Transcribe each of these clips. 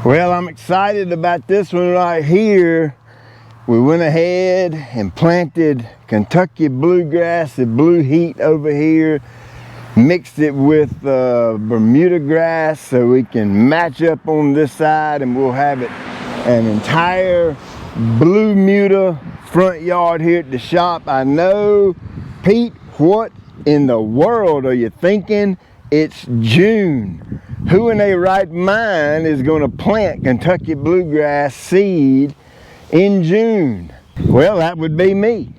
Well, I'm excited about this one right here. We went ahead and planted Kentucky bluegrass, the blue heat over here, mixed it with Bermuda grass so we can match up on this side, and we'll have it an entire Bluemuda front yard here at the shop. I know, Pete, what in the world are you thinking? It's June. Who in their right mind is going to plant Kentucky bluegrass seed in June? Well, that would be me.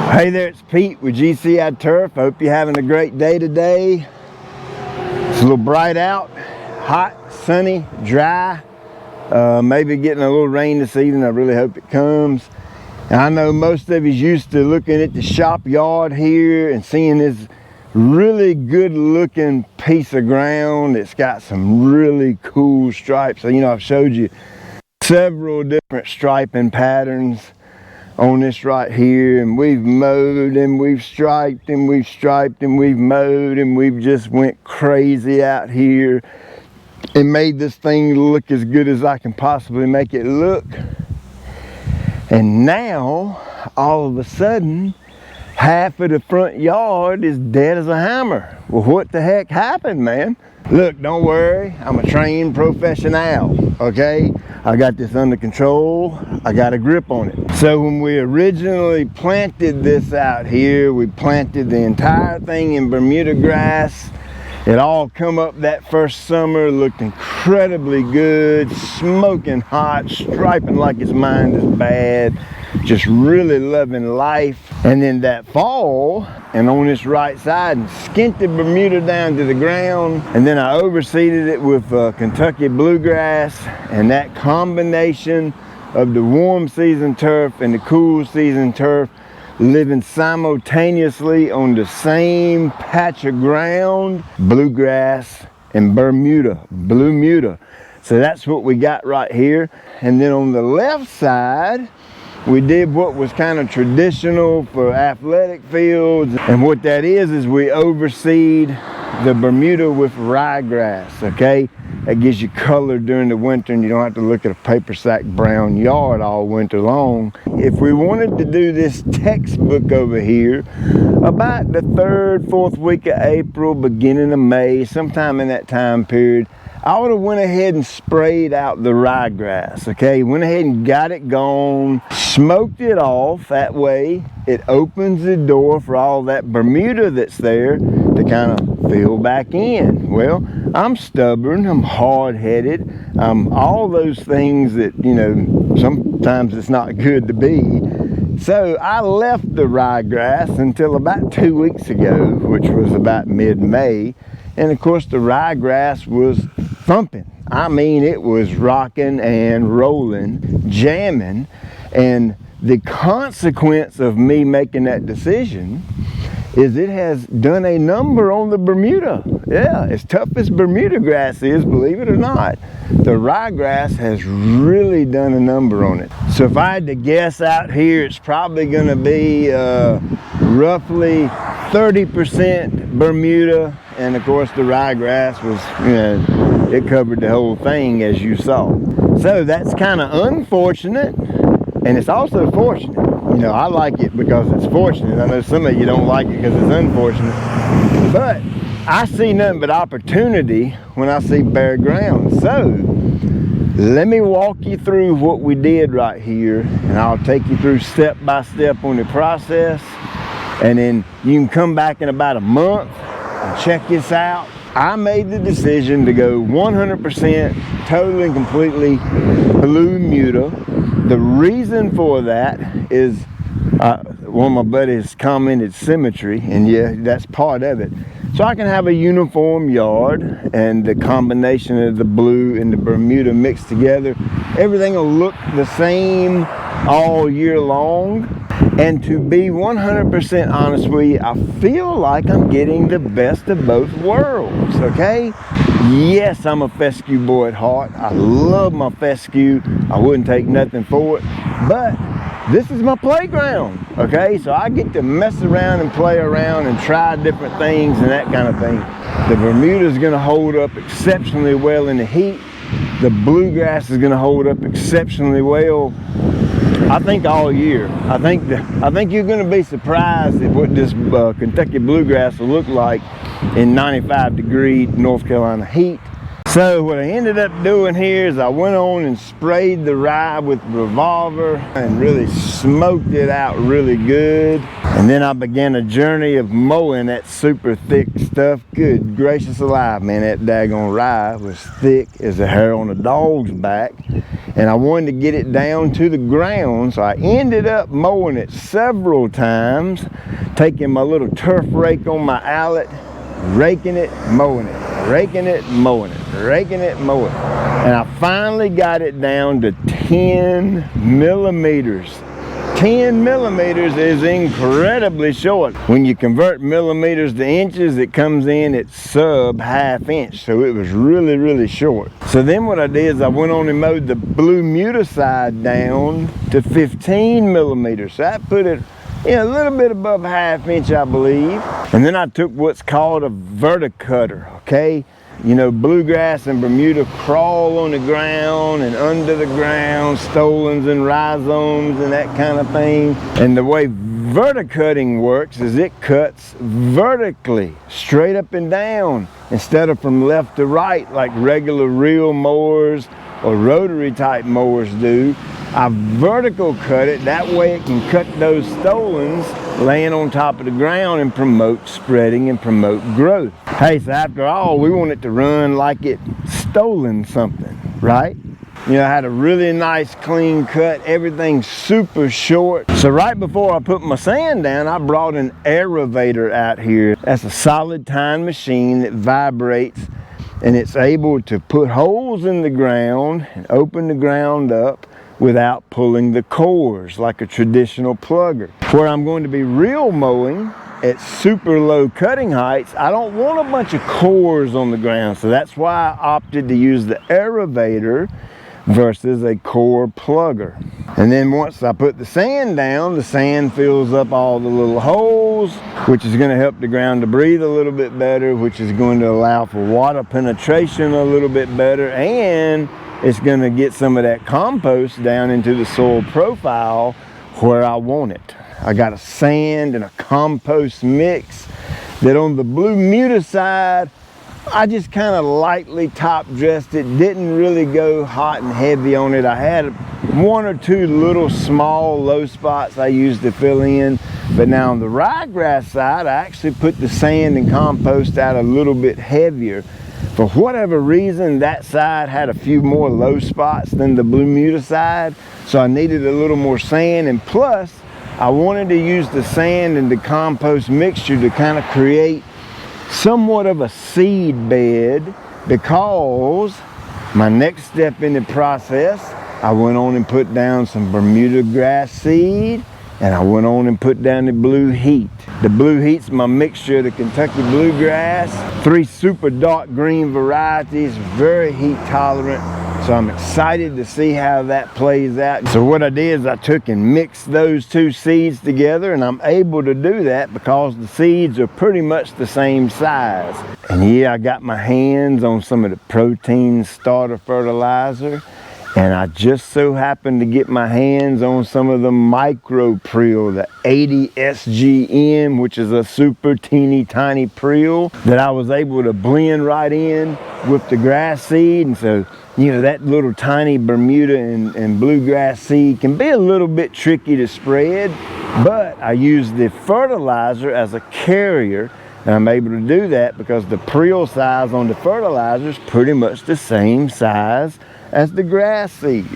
Hey there, it's Pete with GCI Turf. Hope you're having a great day today. It's a little bright out, hot, sunny, dry. Maybe getting a little rain this evening. I really hope it comes. And I know most of you's used to looking at the shop yard here and seeing this really good looking piece of ground. It's got some really cool stripes. So, you know, I've showed you several different striping patterns on this right here, and we've mowed and we've striped and we've striped and we've mowed, and we've just went crazy out here and made this thing look as good as I can possibly make it look. And now all of a sudden half of the front yard is dead as a hammer. Well, what the heck happened, man? Look, don't worry, I'm a trained professional, okay? I got this under control. I got a grip on it. So when we originally planted this out here, we planted the entire thing in Bermuda grass. It all come up that first summer, looked incredibly good, smoking hot, striping like its mind is bad, just really loving life. And then that fall, and on this right side, and skint the Bermuda down to the ground, and then I overseeded it with Kentucky bluegrass, and that combination of the warm season turf and the cool season turf living simultaneously on the same patch of ground, bluegrass and Bluemuda. So that's what we got right here. And then on the left side, we did what was kind of traditional for athletic fields. And what that is we overseed the Bermuda with ryegrass, okay? That gives you color during the winter, and you don't have to look at a paper sack brown yard all winter long. If we wanted to do this textbook over here, about the 3rd, 4th week of April, beginning of May, sometime in that time period, I would have went ahead and sprayed out the ryegrass, okay? Went ahead and got it gone, smoked it off. That way it opens the door for all that Bermuda that's there to kind of fill back in. Well, I'm stubborn, I'm hard-headed, all those things that, you know, sometimes it's not good to be. So I left the ryegrass until about 2 weeks ago, which was about mid-May. And of course the ryegrass was thumping. I mean, it was rocking and rolling, jamming. And the consequence of me making that decision is it has done a number on the Bermuda. Yeah, as tough as Bermuda grass is, believe it or not, the ryegrass has really done a number on it. So if I had to guess out here, it's probably gonna be roughly 30% Bermuda, and of course the ryegrass was, you know, it covered the whole thing as you saw. So that's kind of unfortunate, and it's also fortunate. You know, I like it because it's fortunate. I know some of you don't like it because it's unfortunate. But I see nothing but opportunity when I see bare ground. So let me walk you through what we did right here, and I'll take you through step by step on the process. And then you can come back in about a month and check this out. I made the decision to go 100% totally and completely Bluemuda. The reason for that is one of my buddies commented symmetry, and yeah, that's part of it. So I can have a uniform yard, and the combination of the blue and the Bermuda mixed together, everything will look the same all year long. And to be 100% honest with you, I feel like I'm getting the best of both worlds, okay? Yes, I'm a fescue boy at heart. I love my fescue. I wouldn't take nothing for it. But this is my playground, okay? So I get to mess around and play around and try different things and that kind of thing. The Bermuda is going to hold up exceptionally well in the heat. The bluegrass is going to hold up exceptionally well, I think, all year. I think you're going to be surprised at what this Kentucky bluegrass will look like in 95-degree North Carolina heat. So what I ended up doing here is I went on and sprayed the rye with Revolver and really smoked it out really good. And then I began a journey of mowing that super thick stuff. Good gracious alive, man, that daggone rye was thick as the hair on a dog's back. And I wanted to get it down to the ground, so I ended up mowing it several times, taking my little turf rake on my mallet, raking it, mowing it, raking it, mowing it, raking it, mowing it. And I finally got it down to 10 millimeters. 10 millimeters is incredibly short. When you convert millimeters to inches, it comes in at sub ½ inch. So it was really, really short. So then what I did is I went on and mowed the Bluemuda side down to 15 millimeters. So that put it a little bit above ½ inch, I believe. And then I took what's called a verticutter, okay? You know, bluegrass and Bermuda crawl on the ground and under the ground, stolons and rhizomes and that kind of thing. And the way verticutting works is it cuts vertically, straight up and down, instead of from left to right like regular reel mowers or rotary type mowers do. I vertical cut it, that way it can cut those stolons laying on top of the ground and promote spreading and promote growth. Hey, so after all, we want it to run like it stolen something, right? You know, I had a really nice clean cut, everything super short. So right before I put my sand down, I brought an aeravated out here. That's a solid tine machine that vibrates, and it's able to put holes in the ground and open the ground up without pulling the cores like a traditional plugger. Where I'm going to be real mowing at super low cutting heights, I don't want a bunch of cores on the ground, so that's why I opted to use the aeravated versus a core plugger. And then once I put the sand down, the sand fills up all the little holes, which is going to help the ground to breathe a little bit better, which is going to allow for water penetration a little bit better, and it's going to get some of that compost down into the soil profile where I want it. I got a sand and a compost mix that on the Bluemuda side, I just kind of lightly top dressed it, didn't really go hot and heavy on it. I had 1 or 2 little small low spots I used to fill in, but now on the ryegrass side, I actually put the sand and compost out a little bit heavier. For whatever reason, that side had a few more low spots than the Bluemuda side, so I needed a little more sand, and plus I wanted to use the sand and the compost mixture to kind of create somewhat of a seed bed, because my next step in the process, I went on and put down some Bermuda grass seed, and I went on and put down the blue heat. The blue heat's my mixture of the Kentucky bluegrass, 3 super dark green varieties, very heat tolerant. So I'm excited to see how that plays out. So what I did is I took and mixed those 2 seeds together, and I'm able to do that because the seeds are pretty much the same size. And yeah, I got my hands on some of the protein starter fertilizer, and I just so happened to get my hands on some of the micro prill, the 80 SGM, which is a super teeny tiny prill that I was able to blend right in with the grass seed. And so, you know, that little tiny Bermuda and bluegrass seed can be a little bit tricky to spread, but I use the fertilizer as a carrier, and I'm able to do that because the prill size on the fertilizer is pretty much the same size as the grass seed.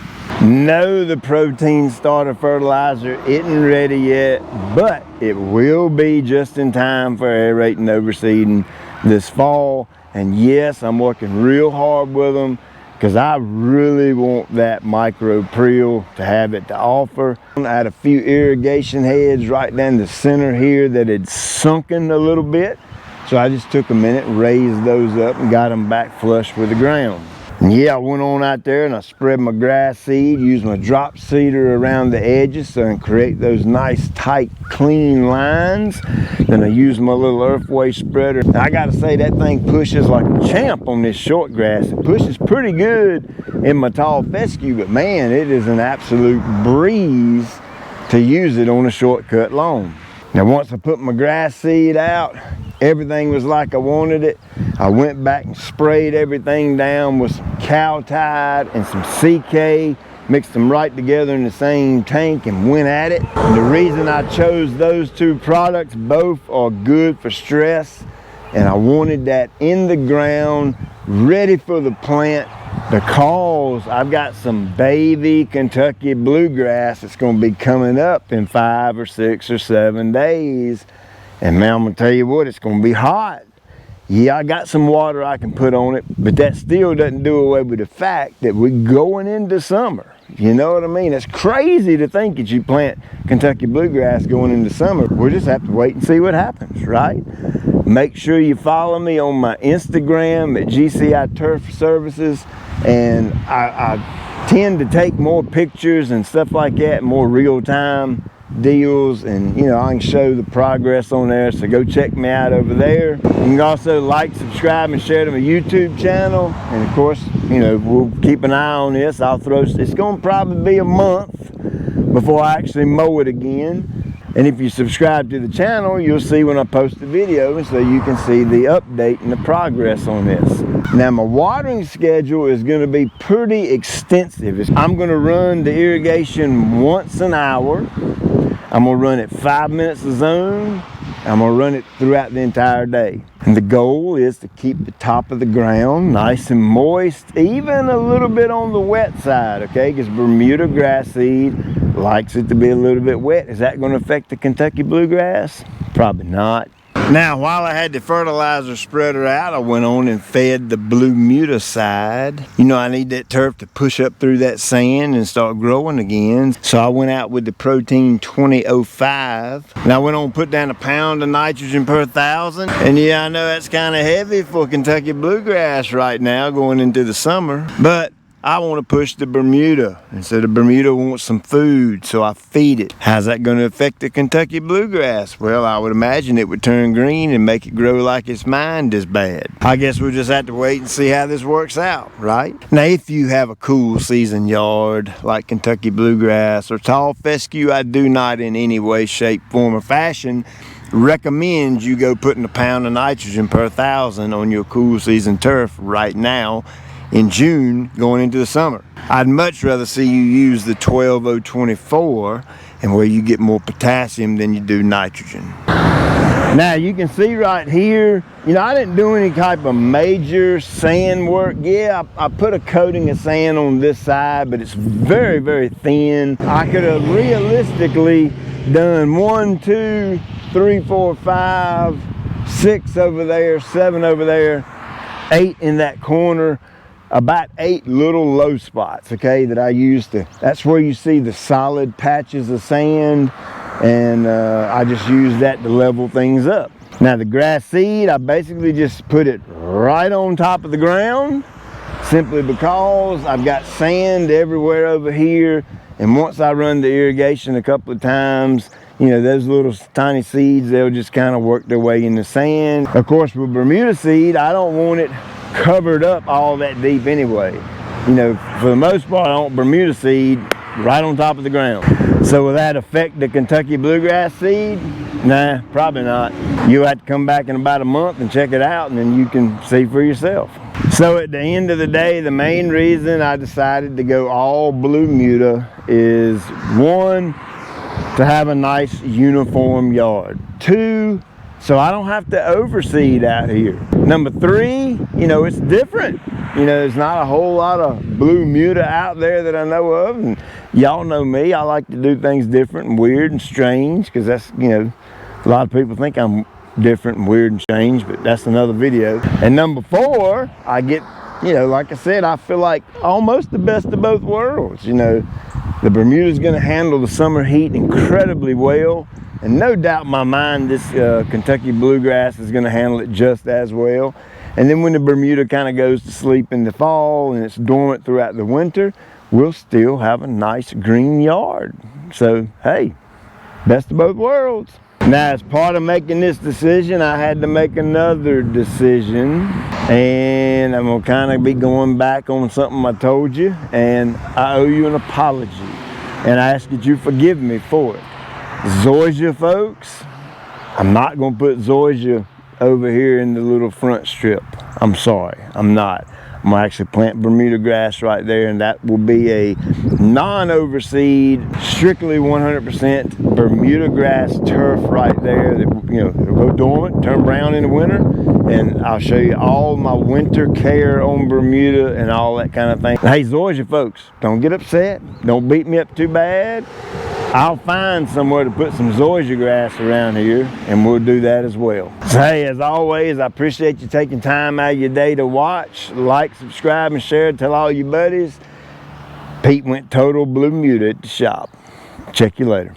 No, the protein starter fertilizer isn't ready yet, but it will be just in time for aerating overseeding this fall. And yes, I'm working real hard with them because I really want that micro prill to have it to offer. I had a few irrigation heads right down the center here that had sunken a little bit. So I just took a minute, raised those up, and got them back flush with the ground. And yeah, I went on out there and I spread my grass seed, used my drop seeder around the edges so I can create those nice, tight, clean lines. Then I used my little earthway spreader. And I gotta say, that thing pushes like a champ on this short grass. It pushes pretty good in my tall fescue, but man, it is an absolute breeze to use it on a shortcut lawn. Now once I put my grass seed out, everything was like I wanted it. I went back and sprayed everything down with some cow tide and some CK, mixed them right together in the same tank and went at it. And the reason I chose those two products, both are good for stress, and I wanted that in the ground, ready for the plant, because I've got some baby Kentucky bluegrass that's going to be coming up in 5 or 6 or 7 days. And man, I'm gonna tell you what, it's gonna be hot. Yeah, I got some water I can put on it, but that still doesn't do away with the fact that we're going into summer. You know what I mean? It's crazy to think that you plant Kentucky bluegrass going into summer. We'll just have to wait and see what happens, right? Make sure you follow me on my Instagram at GCI Turf Services, and I tend to take more pictures and stuff like that, more real-time deals, and you know, I can show the progress on there, so go check me out over there. You can also like, subscribe, and share to my YouTube channel, and of course, you know, we'll keep an eye on this. It's gonna probably be a month before I actually mow it again, and if you subscribe to the channel, you'll see when I post the video, and so you can see the update and the progress on this. Now my watering schedule is going to be pretty extensive. I'm going to run the irrigation once an hour. I'm going to run it 5 minutes a zone. I'm going to run it throughout the entire day. And the goal is to keep the top of the ground nice and moist, even a little bit on the wet side, okay? Because Bermuda grass seed likes it to be a little bit wet. Is that going to affect the Kentucky bluegrass? Probably not. Now, while I had the fertilizer spreader out, I went on and fed the Bluemuda side. You know, I need that turf to push up through that sand and start growing again. So I went out with the Protein 2005. And I went on and put down 1 pound of nitrogen per 1,000. And yeah, I know that's kind of heavy for Kentucky bluegrass right now going into the summer. But I want to push the Bermuda, and so the Bermuda wants some food, so I feed it. How's that going to affect the Kentucky bluegrass? Well, I would imagine it would turn green and make it grow like its mind is bad. I guess we'll just have to wait and see how this works out, right? Now, if you have a cool season yard like Kentucky bluegrass or tall fescue, I do not in any way, shape, form, or fashion recommend you go putting 1 pound of nitrogen per 1,000 on your cool season turf right now in June going into the summer. I'd much rather see you use the 12024, and where you get more potassium than you do nitrogen. Now you can see right here, you know, I didn't do any type of major sand work. Yeah, I put a coating of sand on this side, but it's very, very thin. I could have realistically done 1, 2, 3, 4, 5, 6 over there, 7 over there, 8 in that corner. About 8 little low spots, okay, that I used to. That's where you see the solid patches of sand, and I just use that to level things up. Now the grass seed, I basically just put it right on top of the ground, simply because I've got sand everywhere over here, and once I run the irrigation a couple of times, you know, those little tiny seeds, they'll just kind of work their way in the sand. Of course, with Bermuda seed, I don't want it covered up all that deep anyway. You know, for the most part, I want Bermuda seed right on top of the ground. So will that affect the Kentucky bluegrass seed? Nah, probably not. You'll have to come back in about a month and check it out, and then you can see for yourself. So at the end of the day, the main reason I decided to go all Bluemuda is 1, to have a nice uniform yard. 2, so I don't have to overseed out here. Number 3, you know, it's different. You know, there's not a whole lot of Bluemuda out there that I know of, and y'all know me, I like to do things different and weird and strange, because that's, you know, a lot of people think I'm different and weird and strange, but that's another video. And number 4, I get you know, like I said, I feel like almost the best of both worlds. You know, the Bermuda's going to handle the summer heat incredibly well, and no doubt in my mind this Kentucky bluegrass is going to handle it just as well. And then when the Bermuda kind of goes to sleep in the fall and it's dormant throughout the winter, we'll still have a nice green yard. So hey, best of both worlds. Now, as part of making this decision, I had to make another decision, and I'm gonna kind of be going back on something I told you, and I owe you an apology, and I ask that you forgive me for it. Zoysia, folks, I'm not gonna put zoysia over here in the little front strip. I'm sorry, I'm not. I'm gonna actually plant Bermuda grass right there, and that will be a non-overseed, strictly 100% Bermuda grass turf right there that, you know, it'll go dormant, turn brown in the winter, and I'll show you all my winter care on Bermuda and all that kind of thing. Hey, zoysia folks, don't get upset. Don't beat me up too bad. I'll find somewhere to put some zoysia grass around here, and we'll do that as well. So hey, as always, I appreciate you taking time out of your day to watch, like, subscribe, and share. Tell all your buddies. Pete went total Bluemuda at the shop. Check you later.